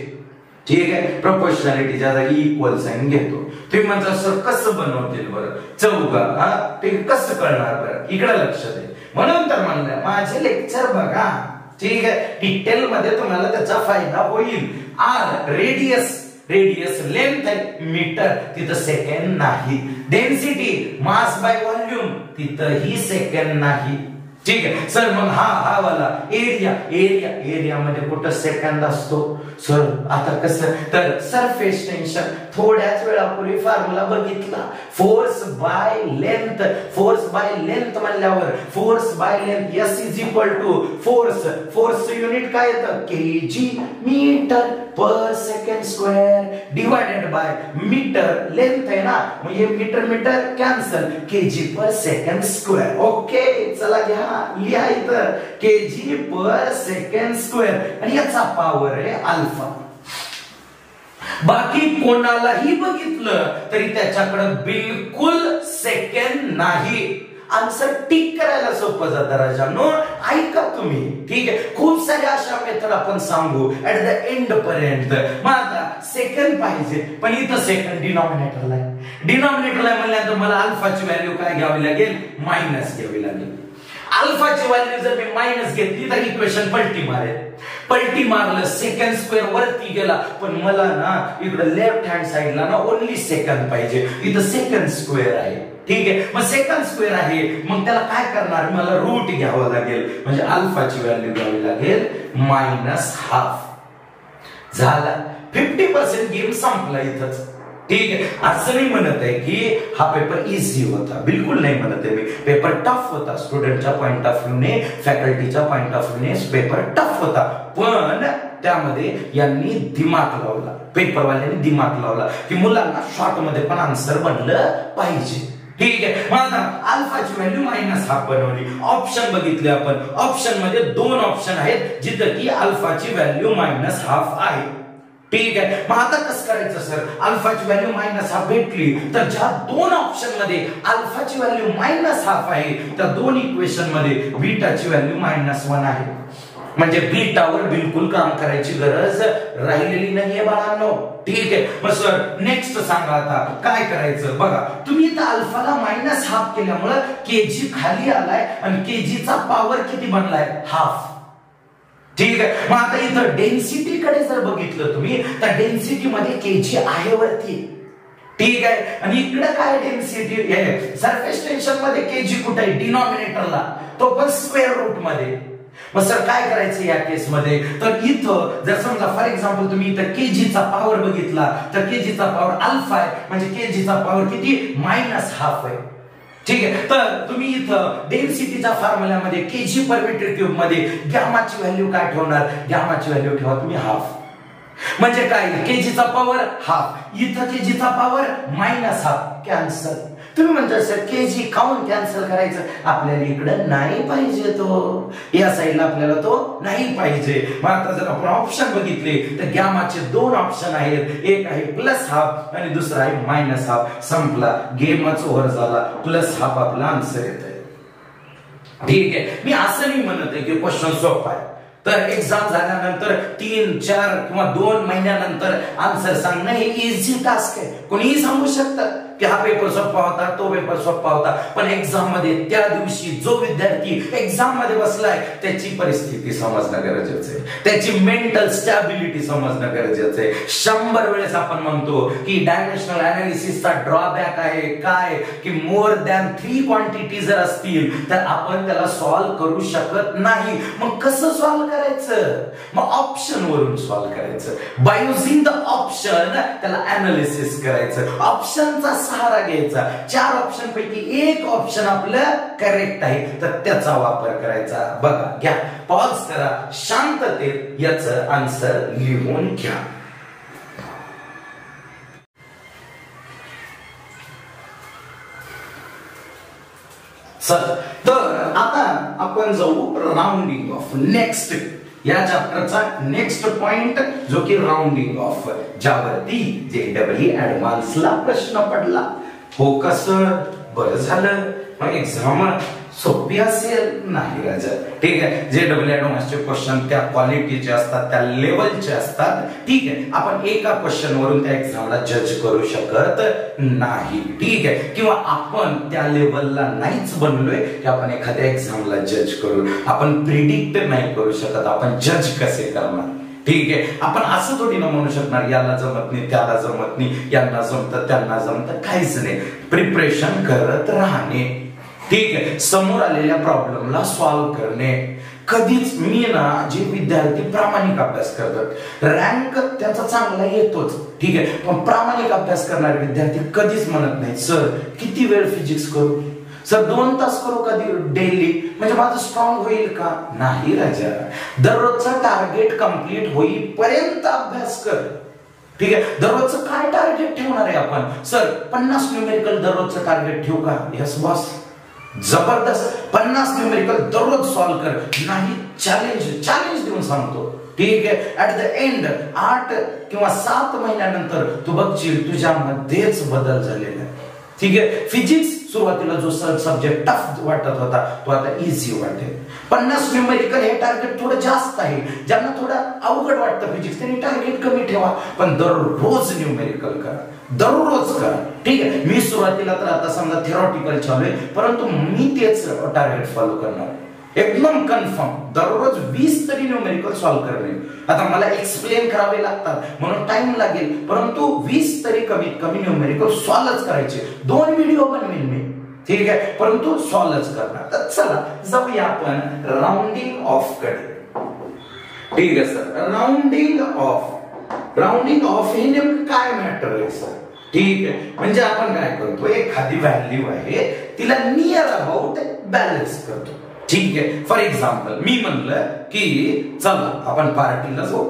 Speaker 1: ठीक आहे, प्रोपोर्शनॅलिटीच्या जागी इक्वल साइन घेतो. तुम्ही म्हणता सर कसं बनवतील बरं चौघा? ते कसं कळणार बरं? इकडे लक्ष दे. म्हणून तर म्हणलं माझे लेक्चर बघा. ठीक आहे, डिटेल मध्ये तुम्हाला त्याचा फायदा होईल. आर रेडियस, रेडियस लेंथ आहे मीटर, तिथं सेकंड नाही. डेन्सिटी मास बाय व्हॉल्यूम, तिथंही सेकंड नाही. ठीक आहे सर, मग हा वाला एरिया, एरिया मध्ये कुठं सेकंड असतो सर? आता कसं? तर सरफेस टेन्शन थोड्याच वेळापूर्वी फॉर्म्युला बघितला, force by length. Force by length म्हणल्यावर force by length S is equal to force. Force unit काय येतं? KG metre per second square divided by metre length आहे ना, म्हणजे metre metre cancel, KG per second square. Okay, चला घ्या लिहा इथं केजी पर सेकंड स्क्वेअर आणि याचा पॉवर आहे अल्फा. बाकी कोणालाही बघितलं तरी त्याच्याकडे बिलकुल सेकंड नाही. आन्सर टिक करायला सोपं जातं राजांनो, ऐका तुम्ही. ठीक आहे, खूप साऱ्या अशा मेथड आपण सांगू ऍट द एंड पर्यंत. मग आता सेकंड पाहिजे, पण इथं सेकंड डिनॉमिनेटरला आहे. डिनॉमिनेटरला म्हणल्यानंतर मला अल्फाची व्हॅल्यू काय घ्यावी लागेल? मायनस घ्यावी लागेल. अल्फाची व्हॅल्यू जर मी मायनस घेतली तर इक्वेशन पलटी मारेल. पलटी मारलं, सेकंड स्क्वेअर वरती गेला, पण मला ना इकडे लेफ्ट हँड साइडला ना ओनली सेकंड पाहिजे. इथं सेकंड स्क्वेअर आहे. ठीक आहे, मग सेकंड स्क्वेअर आहे, मग त्याला काय करणार? मला रूट घ्यावं लागेल, म्हणजे अल्फाची व्हॅल्यू घ्यावी लागेल -हाफ. झाला, 50% गेम संपला इथंच. ठीक आहे, असं नाही म्हणत आहे की हा पेपर इझी होता, बिलकुल नाही म्हणत आहे मी. पेपर टफ होता, स्टुडंटच्या पॉइंट ऑफ व्ह्यूने, फॅकल्टीच्या पॉइंट ऑफ व्ह्यूने पेपर टफ होता, पण त्यामध्ये यांनी दिमाग लावला, पेपरवाल्यांनी दिमाग लावला की मुलांना शॉर्ट मध्ये पण आन्सर बनलं पाहिजे. ठीक आहे, मग आता अल्फाची व्हॅल्यू -हाफ बनवली. ऑप्शन बघितले आपण, ऑप्शन मध्ये 2 ऑप्शन आहेत जिथं की अल्फाची व्हॅल्यू -हाफ आहे. ठीक आहे, मग आता कसं करायचं सर? अल्फाची व्हॅल्यू -हाफ भेटली तर ज्या 2 ऑप्शन मध्ये अल्फाची व्हॅल्यू -हाफ आहे त्या 2 इक्वेशन मध्ये बीटाची व्हॅल्यू -1 आहे. म्हणजे बीटावर बिलकुल काम करायची गरज राहिलेली नाहीये बाळांनो. ठीक आहे, मग सर नेक्स्ट सांगा आता काय करायचं? बघा, तुम्ही इथं अल्फाला -हाफ केल्यामुळे केजी खाली आलाय आणि केजीचा पॉवर किती बनलाय? हाफ. ठीक आहे, मग आता इथं डेन्सिटी कडे जर बघितलं तुम्ही तर डेन्सिटी मध्ये केजी आहे वरती. ठीक आहे, आणि इकडे काय डेन्सिटी? सरफेस टेन्शन मध्ये केजी कुठे आहे? डिनॉमिनेटरला, तो पण स्क्वेअर रूट मध्ये. मग सर काय करायचं या केस मध्ये? तर इथं जर समजा फॉर एक्झाम्पल तुम्ही इथं केजीचा पॉवर बघितला तर केजीचा पॉवर अल्फा आहे, म्हणजे केजीचा पॉवर किती? -हाफ आहे. ठीक आहे, तर तुम्ही इथं डेन्सिटीच्या फॉर्म्युल्यामध्ये केजी पर मीटर क्यूब मध्ये गॅमाची व्हॅल्यू काय ठेवणार? गॅमाची व्हॅल्यू ठेवा तुम्ही हाफ. म्हणजे काय? केजीचा पॉवर हाफ, इथं केजीचा पॉवर -हाफ, कॅन्सल. तुम्ही म्हणता सर केजी काउंट कॅन्सल करायचं? आपल्याला इकडे नाही पाहिजे, तो या साईडला आपल्याला तो नाही पाहिजे. मग आता जर आपण ऑप्शन बघितले तर गॅमाचे 2 ऑप्शन आहेत, एक आहे +हाफ आणि दुसरा आहे -हाफ. संपला, गेमच ओव्हर झाला. +हाफ आपला आन्सर येत आहे. ठीक आहे, मी असं नाही म्हणत आहे की क्वेश्चन सोपा आहे, तर एक्झाम झाल्यानंतर 3, 4 किंवा 2 महिन्यानंतर आन्सर सांगणं हे इझी टास्क आहे. कोणीही सांगू शकतं की हा पेपर सोपा होता, तो पेपर सोपा होता, पण एक्झाम मध्ये त्या दिवशी जो विद्यार्थी एक्झाम मध्ये बसलाय त्याची परिस्थिती समजणं गरजेचं आहे, त्याची मेंटल स्टॅबिलिटी समजणं गरजेचं आहे. 100 वेळेस आपण म्हणतो की डायमेन्शनल अनालिसिसचा ड्रॉबॅक आहे काय, की मोर दॅन 3 क्वांटिटी जर असतील तर आपण त्याला सॉल्व्ह करू शकत नाही. मग कसं सॉल्व्ह करायचं? मग ऑप्शन वरून सॉल्व्ह करायचं. बाय युजिंग द ऑप्शन त्याला अनालिसिस करायचं, ऑप्शनचा सहारा घ्यायचा. 4 ऑप्शन पैकी एक ऑप्शन आपलं करेक्ट आहे तर त्याचा वापर करायचा. बघा, घ्या, पॉज करा, शांततेत याचं आन्सर लिहून घ्या. चल तर आता आपण जाऊ राऊंडिंग ऑफ. नेक्स्ट या चॅप्टरचा नेक्स्ट पॉइंट जो की राऊंडिंग ऑफ, ज्यावरती JEE ऍडव्हान्सला प्रश्न पडला. हो कसं बरं झालं, मग एक्झाम सोपी असेल नाही राजा. ठीक आहे, JEE ऍडव्हान्सचे क्वेश्चन त्या क्वालिटीचे असतात, त्या लेवलचे असतात. ठीक आहे, आपण एका क्वेश्चन वरून त्या एक्झामला जज करू शकत नाही. ठीक आहे, किंवा आपण त्या लेवलला नाहीच बनलोय की आपण एखाद्या एक्झामला जज करू. आपण प्रिडिक्ट नाही करू शकत, आपण जज कसे करणार. ठीक आहे, आपण असं थोडी ना म्हणू शकणार याला जमत नाही, त्याला जमत नाही, यांना जमतं त्यांना जमतं, काहीच नाही. प्रिपरेशन करत राहणे. ठीक आहे, समोर आलेल्या प्रॉब्लेमला सॉल्व्ह करणे. कधीच मी ना जे विद्यार्थी प्रामाणिक अभ्यास करतात, रँक त्याचा चांगला येतोच. ठीक आहे, पण प्रामाणिक अभ्यास करणारे विद्यार्थी कधीच म्हणत नाही सर किती वेळ फिजिक्स करू, सर 2 तास करू कधी डेली, म्हणजे माझं स्ट्रॉंग होईल का. नाही राजा, दररोजचा टार्गेट कंप्लीट होईपर्यंत अभ्यास कर. ठीक आहे, दररोजचं काय टार्गेट ठेवणार आहे आपण. सर 50 न्यूमेरिकल दररोजचं टार्गेट ठेवू का. यस बॉस, जबरदस्त. 50 न्यूमेरिकल दररोज सॉल्व्ह कर. नाही, चॅलेंज देऊन सांगतो. ठीक आहे, ऍट द एंड 8 किंवा 7 महिन्यानंतर तू बघशील तुझ्यामध्येच बदल झालेला आहे. ठीक आहे, फिजिक्स सुरुवातीला जो सब्जेक्ट टफ वाटत होता तो आता इझी वाटेल. 50 न्यूमेरिकल हे टार्गेट थोडं जास्त आहे. ज्यांना थोडं अवघड वाटतं फिजिक्स त्यांनी टार्गेट कमी ठेवा, पण दररोज न्यूमेरिकल करा, दररोज करा. ठीक आहे, मी सुरुवातीला तर आता समजा थेरॉटिकल चालू आहे, परंतु मी तेच टार्गेट फॉलो करणार एकदम कन्फर्म. दररोज 20 तरी न्यूमेरिकल सॉल्व्ह करणे. आता मला एक्सप्लेन करावे लागतात म्हणून टाइम लागेल, परंतु 20 तरी कमीत कमी न्यूमेरिकल सॉल्व्हच करायचे. 2 व्हिडिओ बनवेल मी. ठीक आहे, परंतु सॉल्व्हच करणार. तर चला जाऊया आपण राऊंडिंग ऑफ कडे. ठीक आहे सर, राऊंडिंग ऑफ हे नेमकं काय मॅटर आहे सर. ठीक आहे, म्हणजे आपण काय करतो, एखादी व्हॅल्यू आहे तिला नियर अबाउट बॅलन्स करतो. ठीक आहे, फॉर एक्झाम्पल मी म्हणलं की चला आपण पार्टीला जाऊ.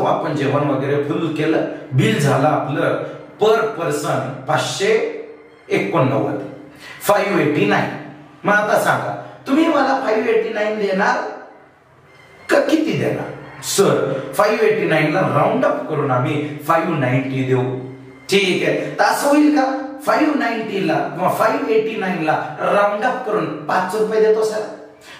Speaker 1: आपण जेवण वगैरे फुल केलं, बिल झालं आपलं पर पर्सन 589, 589. मग आता सांगा तुम्ही मला 589 देणार का किती देणार. सर 589 ला राऊंड अप करून आम्ही 590 देऊ. ठीक आहे, तर असं होईल का. 590 ला किंवा 589 ला राऊंड अप करून 5 रुपये देतो सर,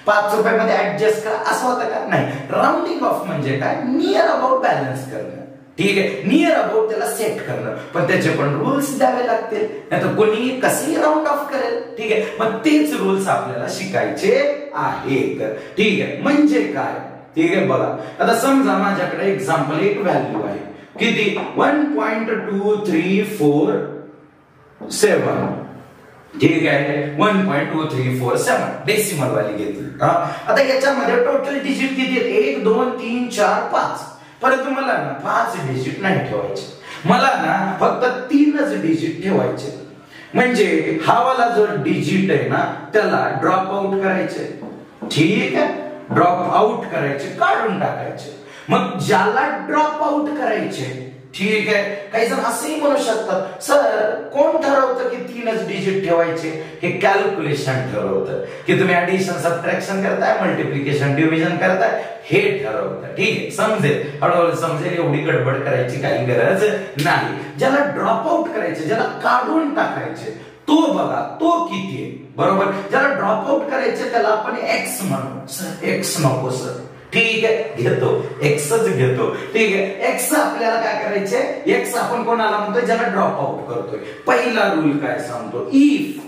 Speaker 1: 5 रुपयामध्ये ऍडजस्ट करा, असं होतं का. नाही, राऊंडिंग ऑफ म्हणजे काय, नियर अबाउट बॅलन्स करणं. ठीक आहे, नियर अबाउट त्याला सेट करणं, पण त्याचे पण रूल्स द्यावे लागतील, नाहीतर कोणी कसंही राऊंड ऑफ करेल. ठीक आहे, मग तेच रूल्स आपल्याला शिकायचे आहेत. ठीक आहे, म्हणजे काय. ठीक आहे, बघा आता समजा माझ्याकडे एक्झाम्पल एक व्हॅल्यू आहे किती 1.2347. ठीक आहे, 1.2347 डेसिमल वाली घेतली. आता याच्यामध्ये टोटल डिजिट किती आहेत, 1 2 3 4 5. परंतु मला ना 5 डिजिट नाही ठेवायचे, मला ना फक्त 3च डिजिट ठेवायचे. म्हणजे हा वाला जो डिजिट आहे ना त्याला ड्रॉप आउट करायचे. ठीक आहे, ड्रॉप आउट करायचे, काढून टाकायचे. मग ज्याला ड्रॉप आउट करायचे, ठीक आहे, काही जण असंही म्हणू शकतात सर कोण ठरवतं की 3च डिजिट ठेवायचे. हे कॅल्क्युलेशन ठरवतं की तुम्ही ऍडिशन सबट्रॅक्शन करताय, मल्टिप्लिकेशन डिव्हिजन करताय, हे ठरवतं. ठीक आहे, समजेल, हळूहळू समजेल, एवढी गडबड करायची काही गरज नाही. ज्याला ड्रॉप आउट करायचे, ज्याला काढून टाकायचे, तो बघा तो किती आहे. बरोबर, ज्याला ड्रॉप आउट करायचे त्याला आपण एक्स म्हणू. सर एक्स नको सर. ठीक आहे, घेतो एक्सच घेतो. ठीक आहे, एक्स आपल्याला काय करायचे, एक्स आपण कोणाला म्हणतोय, ज्याला ड्रॉप आउट करतोय. पहिला रूल काय सांगतो, इफ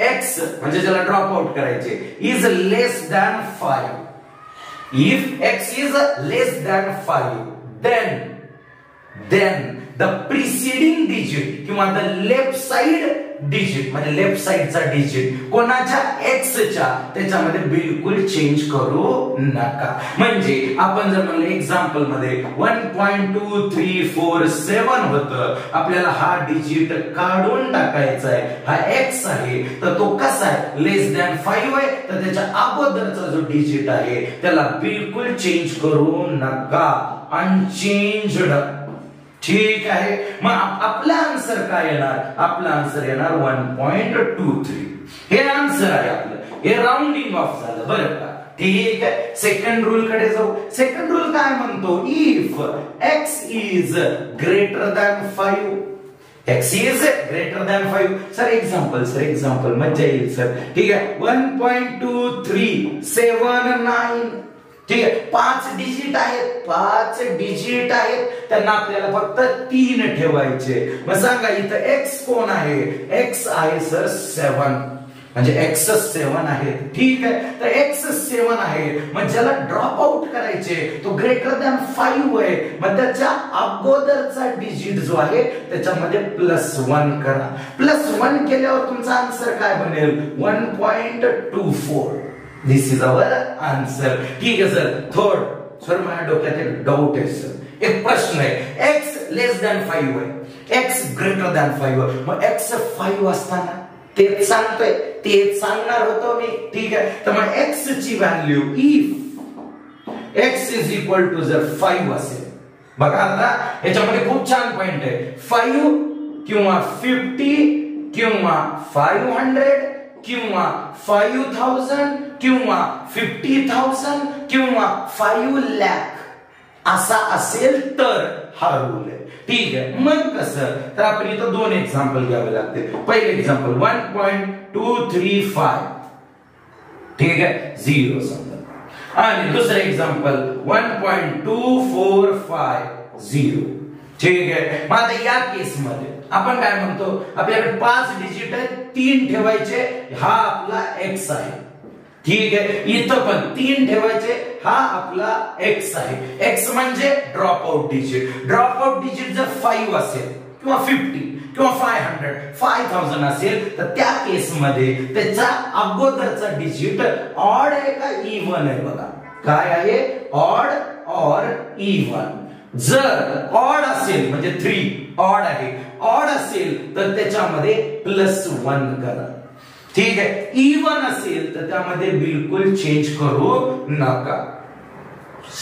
Speaker 1: एक्स म्हणजे ज्याला ड्रॉप आउट करायचे is less than 5, if x is less than 5 then the preceding digit किंवा the left side digit म्हणजे लेफ्ट साइडचा डिजिट कोणाच्या एक्स च्या त्याच्यामध्ये बिलकुल चेंज करू नका. म्हणजे आपण जर म्हणले एक्झाम्पल मध्ये 1.2347 होतं, आपल्याला हा डिजिट काढून टाकायचा आहे, हा एक्स आहे, तर तो कसा आहे, लेस दॅन 5 आहे, तर त्याच्या अगोदरचा जो डिजिट आहे त्याला बिलकुल चेंज करू नका, अनचेंज्ड. ठीक आहे, मग आपला आन्सर काय येणार? आपला आन्सर येणार 1.23. हे आन्सर आहे आपलं, हे राउंडिंग ऑफ झालं बरं का. ठीक आहे, सेकंड रूल कडे जाऊ. सेकंड रूल काय म्हणतो? If x is greater than 5, x is greater than 5. Sir example मजा येईल सर. ठीक आहे, 1.2379. ठीक आहे, 5 डिजिट आहेत, त्यांना आपल्याला फक्त 3 ठेवायचे. मग सांगा इथं x कोण आहे? x आहे सर 7, म्हणजे x 7 आहे. ठीक आहे, तर x 7 आहे, मग ज्याला ड्रॉप आउट करायचे तो ग्रेटर दॅन 5 आहे, मग त्याच्या अगोदरचा डिजिट जो आहे त्याच्यामध्ये +1 करा. +1 केल्यावर तुमचा आन्सर काय बनेल? 1.24. दिस इज अवर आन्सर. ठीक आहे सर. थर्ड, सर माझ्या डोक्यात एक डाऊट आहे सर, एक प्रश्न आहे. x लेस दॅन 5 आहे, x ग्रेटर दॅन 5 आहे, मग x 5 असताना तेच सांगतोय, तेच सांगणार होतो मी. ठीक आहे, तर मग x ची value if x is equal to जर 5 असेल, बघा आता याच्यामध्ये खूप छान पॉइंट आहे. 5 किंवा 50 किंवा 500 किंवा 5000 किंवा 50,000 किंवा 5 लाख असा असेल तर हा रूल आहे. ठीक आहे, मग कसं? तर आपण इथं 2 एक्झाम्पल घ्यावे लागतील. पहिले एक्झाम्पल 1.235. ठीक आहे, 0 समजा. आणि दुसरं एक्झाम्पल 1.2450. ठीक आहे, मग आता या केस मध्ये आपण काय म्हणतो? आपल्याकडे 5 डिजिट आहेत, 3 ठेवायचे, हा आपला x आहे. ठीक आहे, इथं पण 3 ठेवायचे, हा आपला x आहे. x म्हणजे drop out digit. Drop out digit जर 5 असेल किंवा 50 किंवा 500 5000 असेल तर त्या केस मध्ये त्याचा अगोदरचा डिजिट ऑड आहे का इव्हन आहे? बघा काय आहे, ऑड और इव्हन. जर ऑड असेल म्हणजे 3 ऑड आहे, ऑड असेल तर त्याच्यामध्ये +1 करा. ठीक आहे, इव्हन असेल तर त्यामध्ये बिलकुल चेंज करू नका.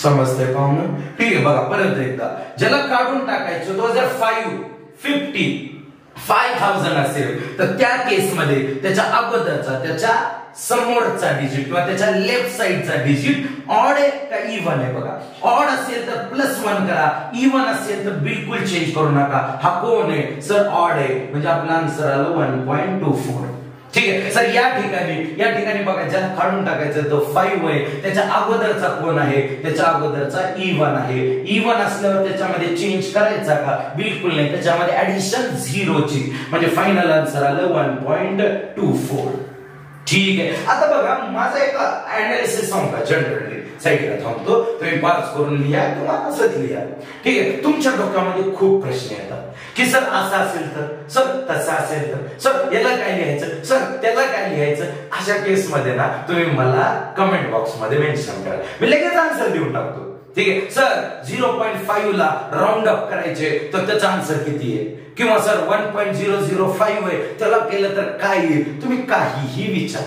Speaker 1: समजतंय पाहून? ठीक आहे, बघा परत एकदा. ज्याला काढून टाकायचं तो जर 50 5000 असेल तर त्या केस मध्ये त्याच्या अगोदरचा, त्याच्या समोरचा डिजिट किंवा त्याच्या लेफ्ट साइडचा डिजिट ऑड आहे का इव्हन आहे? बघा ऑड असेल तर +1 करा, इव्हन असेल तर बिलकुल चेंज करू नका. हा कोण आहे? सर ऑड आहे, म्हणजे आपला आन्सर आलं 1.24. ठीक आहे सर. या ठिकाणी बघा, ज्याला काढून टाकायचं तो 5 आहे, त्याच्या अगोदरचा कोण आहे? त्याच्या अगोदरचा इव्हन आहे. इव्हन असल्यावर त्याच्यामध्ये चेंज करायचा का? बिलकुल नाही, त्याच्यामध्ये ऍडिशन 0 ची, म्हणजे फायनल आन्सर आलं 1.24. ठीक आहे, आता बघा माझा एक अनालिसिस सांगू का? जनरली साईडला थांबतो, तुम्ही पास करून लिहा किंवा असंच लिहा. ठीक आहे, तुमच्या डोक्यामध्ये खूप प्रश्न येतात की सर असं असेल तर, सर तसं असेल तर, सर याला काय लिहायचं, सर त्याला काय लिहायचं. अशा केस मध्ये ना तुम्ही मला कमेंट बॉक्स मध्ये मेन्शन करा, मी लगेच आन्सर देऊन टाकतो. ठीक आहे, सर 0.5 ला राऊंड अप करायचे तर त्याचा आन्सर किती आहे? किंवा सर 1.005 आहे, त्याला केलं तर काय येईल? तुम्ही काहीही विचार.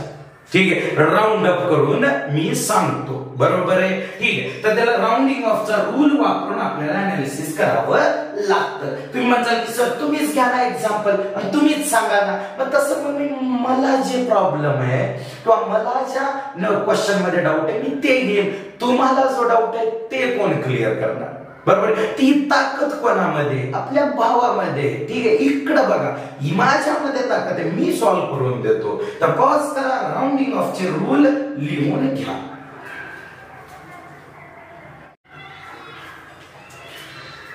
Speaker 1: ठीक आहे, राऊंड अप करून मी सांगतो. बरोबर आहे? ठीक आहे, तर त्याला राऊंडिंग ऑफचा रूल वापरून आपल्याला अनालिसिस करावं लागतं. तुम्ही म्हणाल की सर तुम्हीच घ्या ना एक्झाम्पल आणि तुम्हीच सांगा ना. पण तसं मग मला जे प्रॉब्लेम आहे किंवा मला ज्या क्वेश्चन मध्ये डाऊट आहे मी ते घेईन. तुम्हाला जो डाऊट आहे ते कोण क्लिअर करणार? बरोबर, ती ताकद कोणामध्ये? आपल्या भावामध्ये. ठीक आहे, इकडे बघा, माझ्यामध्ये ताकद आहे, मी सॉल्व्ह करून देतो. तर पॉज करा, राऊंडिंग ऑफ चे रूल लिहून घ्या.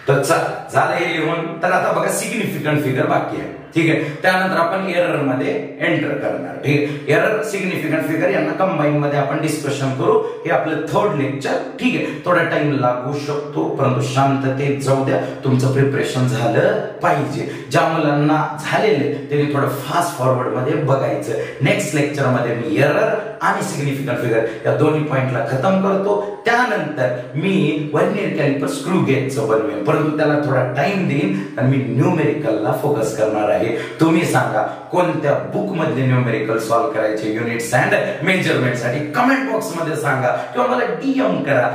Speaker 1: तर झालं हे लिहून. तर आता बघा सिग्निफिकंट फिगर बाकी आहे. ठीक आहे, त्यानंतर आपण एरर मध्ये एंटर करणार. ठीक आहे, एरर सिग्निफिकंट फिगर यांना कंबाईन मध्ये आपण डिस्कशन करू. हे आपलं 3rd लेक्चर. ठीक आहे, थोडा टाइम लागू शकतो, परंतु शांततेत जाऊ द्या. तुमचं प्रिपरेशन झालं पाहिजे. ज्या मुलांना झालेले त्यांनी थोडं फास्ट फॉरवर्ड मध्ये बघायचं. नेक्स्ट लेक्चर मध्ये मी एरर आणि सिग्निफिकंट फिगर या दोन्ही पॉइंटला खतम करतो. त्यानंतर मी वर्नियर कॅलिपर स्क्रू गेजचं बनवेन, परंतु त्याला थोडा टाइम देईन आणि मी न्यूमेरिकलला फोकस करणार आहे. तुम्ही सांगा कोणत्या बुक मधले न्यूमेरिकल सॉल्व्ह करायचे युनिट्स अँड मेजरमेंट साठी कमेंट बॉक्स मध्ये सांगा किंवा मला डीएम करा.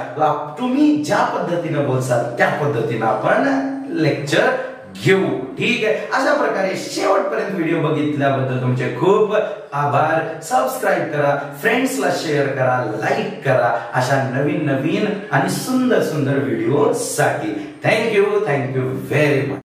Speaker 1: तुम्ही ज्या पद्धतीने बोलसाल त्या पद्धतीने आपण लेक्चर घेऊ. ठीक आहे. अशा प्रकारे शेवटपर्यंत व्हिडिओ बघितल्याबद्दल तुमचे खूप आभार. सबस्क्राईब करा, फ्रेंड्सला शेअर करा, लाईक करा अशा नवीन नवीन आणि सुंदर सुंदर व्हिडिओ साठी. Thank you very much.